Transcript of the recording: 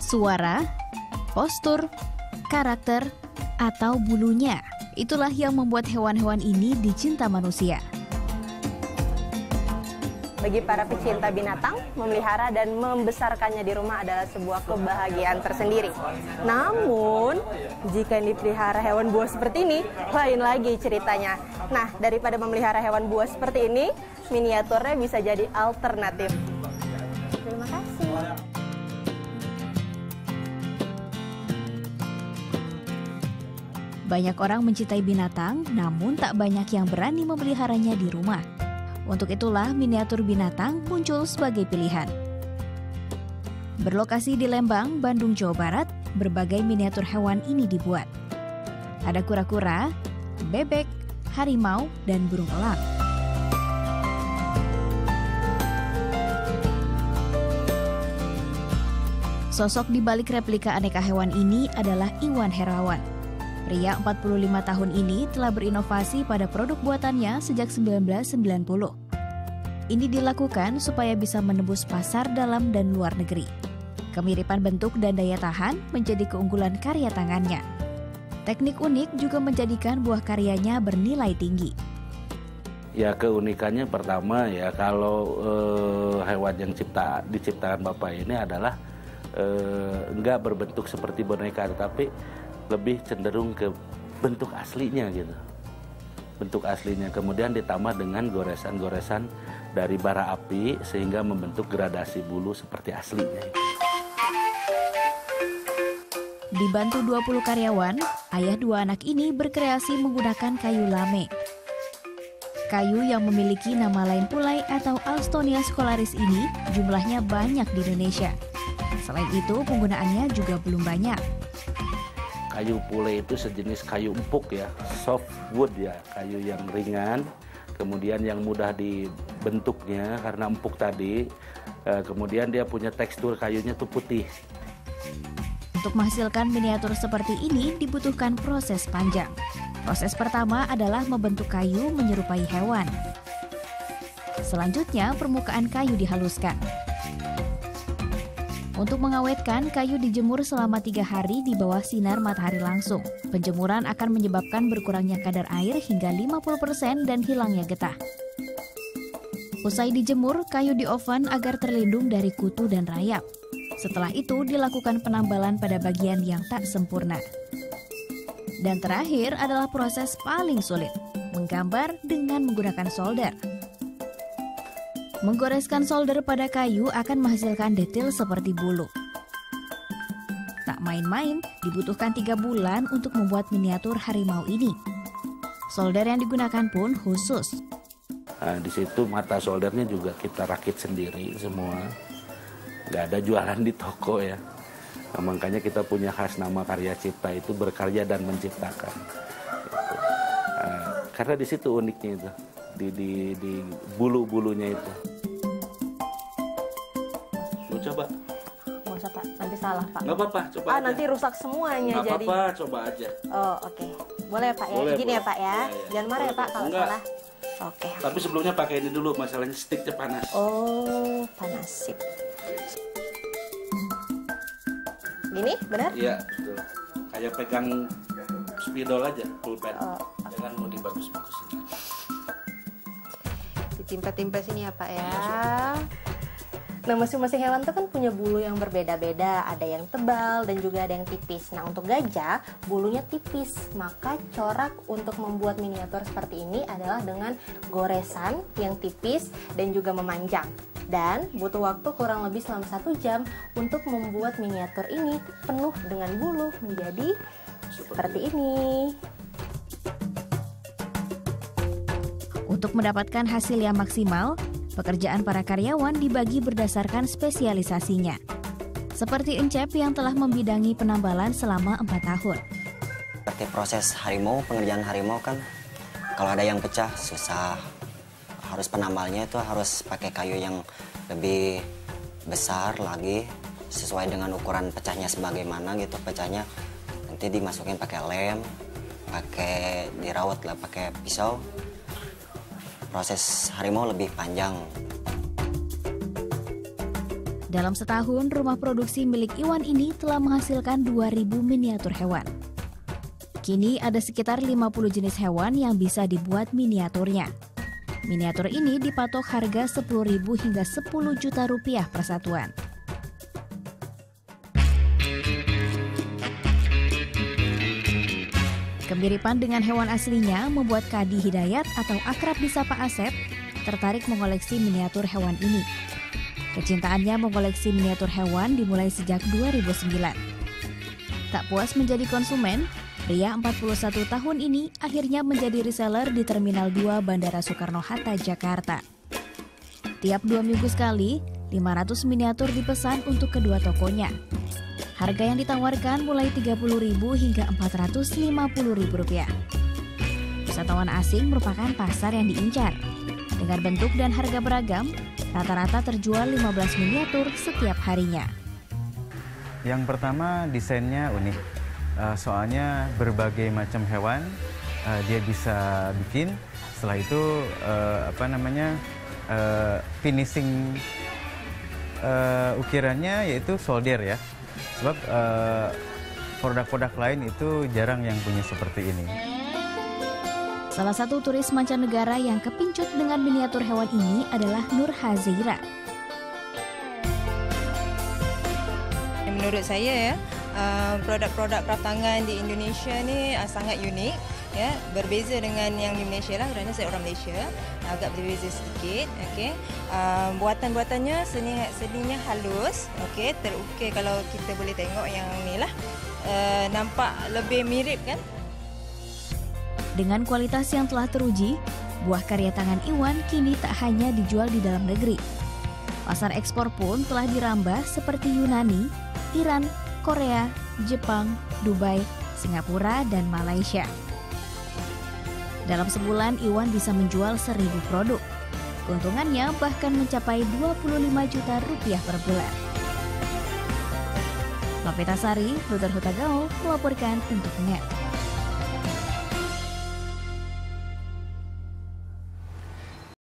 suara, postur, karakter, atau bulunya. Itulah yang membuat hewan-hewan ini dicinta manusia. Bagi para pecinta binatang, memelihara dan membesarkannya di rumah adalah sebuah kebahagiaan tersendiri. Namun, jika yang dipelihara hewan buas seperti ini, lain lagi ceritanya. Nah, daripada memelihara hewan buas seperti ini, miniaturnya bisa jadi alternatif. Terima kasih. Banyak orang mencintai binatang, namun tak banyak yang berani memeliharanya di rumah. Untuk itulah miniatur binatang muncul sebagai pilihan. Berlokasi di Lembang, Bandung, Jawa Barat, berbagai miniatur hewan ini dibuat. Ada kura-kura, bebek, harimau, dan burung elang. Sosok di balik replika aneka hewan ini adalah Iwan Hermawan. Pria 45 tahun ini telah berinovasi pada produk buatannya sejak 1990. Ini dilakukan supaya bisa menembus pasar dalam dan luar negeri. Kemiripan bentuk dan daya tahan menjadi keunggulan karya tangannya. Teknik unik juga menjadikan buah karyanya bernilai tinggi. Ya, keunikannya pertama ya, kalau hewan yang diciptakan Bapak ini adalah enggak berbentuk seperti boneka, tetapi lebih cenderung ke bentuk aslinya gitu. Bentuk aslinya kemudian ditambah dengan goresan-goresan dari bara api sehingga membentuk gradasi bulu seperti aslinya. Dibantu 20 karyawan, ayah dua anak ini berkreasi menggunakan kayu lame. Kayu yang memiliki nama lain pulai atau Alstonia scholaris ini jumlahnya banyak di Indonesia. Selain itu, penggunaannya juga belum banyak. Kayu pule itu sejenis kayu empuk ya, soft wood ya, kayu yang ringan, kemudian yang mudah dibentuknya karena empuk tadi, kemudian dia punya tekstur kayunya tuh putih. Untuk menghasilkan miniatur seperti ini dibutuhkan proses panjang. Proses pertama adalah membentuk kayu menyerupai hewan. Selanjutnya, permukaan kayu dihaluskan. Untuk mengawetkan, kayu dijemur selama 3 hari di bawah sinar matahari langsung. Penjemuran akan menyebabkan berkurangnya kadar air hingga 50% dan hilangnya getah. Usai dijemur, kayu di oven agar terlindung dari kutu dan rayap. Setelah itu, dilakukan penambalan pada bagian yang tak sempurna. Dan terakhir adalah proses paling sulit, menggambar dengan menggunakan solder. Menggoreskan solder pada kayu akan menghasilkan detail seperti bulu. Tak main-main, dibutuhkan 3 bulan untuk membuat miniatur harimau ini. Solder yang digunakan pun khusus. Nah, di situ mata soldernya juga kita rakit sendiri semua. Nggak ada jualan di toko ya. Nah, makanya kita punya khas nama karya cipta itu berkarya dan menciptakan. Nah, karena di situ uniknya itu. Di bulu-bulunya itu. Lu coba. Nggak usah Pak, nanti salah Pak. Nggak apa-apa, coba aja. Nanti rusak semuanya. Nggak jadi. apa-apa, coba aja. Oh oke, boleh Pak ya. Boleh, Izin ya Pak ya. Ya. Jangan marah ya Pak kalau Enggak. salah. Oke. Tapi sebelumnya pakai ini dulu, masalahnya sticknya panas. Oh, panas sip. Gini, benar? Iya, betul. Kayak pegang spidol aja, pulpen. Oh. Jangan mau dibagus-bagusin. Ditimpa-timpa sini ya Pak ya. Nah, masing-masing hewan tuh kan punya bulu yang berbeda-beda. Ada yang tebal dan juga ada yang tipis. Nah, untuk gajah, bulunya tipis. Maka corak untuk membuat miniatur seperti ini adalah dengan goresan yang tipis dan juga memanjang. Dan butuh waktu kurang lebih selama 1 jam untuk membuat miniatur ini penuh dengan bulu menjadi seperti ini. Untuk mendapatkan hasil yang maksimal, pekerjaan para karyawan dibagi berdasarkan spesialisasinya. Seperti Encep yang telah membidangi penambalan selama 4 tahun. Seperti proses harimau, pengerjaan harimau kan kalau ada yang pecah susah. Harus penambalnya itu harus pakai kayu yang lebih besar lagi sesuai dengan ukuran pecahnya sebagaimana gitu pecahnya. Nanti dimasukin pakai lem, pakai dirawat lah pakai pisau. Proses harimau lebih panjang. Dalam setahun, rumah produksi milik Iwan ini telah menghasilkan 2.000 miniatur hewan. Kini ada sekitar 50 jenis hewan yang bisa dibuat miniaturnya. Miniatur ini dipatok harga 10.000 hingga 10 juta rupiah per satuan. Kemiripan dengan hewan aslinya membuat Kadi Hidayat atau akrab disapa Asep tertarik mengoleksi miniatur hewan ini. Kecintaannya mengoleksi miniatur hewan dimulai sejak 2009. Tak puas menjadi konsumen, pria 41 tahun ini akhirnya menjadi reseller di Terminal 2 Bandara Soekarno-Hatta, Jakarta. Tiap 2 minggu sekali, 500 miniatur dipesan untuk kedua tokonya. Harga yang ditawarkan mulai Rp30.000 hingga Rp450.000. Wisatawan asing merupakan pasar yang diincar. Dengan bentuk dan harga beragam, rata-rata terjual 15 miniatur setiap harinya. Yang pertama, desainnya unik. Soalnya berbagai macam hewan dia bisa bikin. Setelah itu finishing ukirannya yaitu solder ya. Sebab produk-produk lain itu jarang yang punya seperti ini. Salah satu turis mancanegara yang kepincut dengan miniatur hewan ini adalah Nur Hazeira. Menurut saya ya, produk-produdak kraftangan di Indonesia ni sangat unik, ya, berbeza dengan yang di Malaysia lah, kerana saya orang Malaysia, agak berbeza sedikit. Okay. Buatan-buatannya seninya halus, okay, terukir kalau kita boleh tengok yang ni lah, nampak lebih mirip kan. Dengan kualitas yang telah teruji, buah karya tangan Iwan kini tak hanya dijual di dalam negeri. Pasar ekspor pun telah dirambah seperti Yunani, Iran, Korea, Jepang, Dubai, Singapura, dan Malaysia. Dalam sebulan, Iwan bisa menjual 1.000 produk. Keuntungannya bahkan mencapai Rp25 juta per bulan. Novita Sari, Brotherhood Tagaul, melaporkan untuk NET.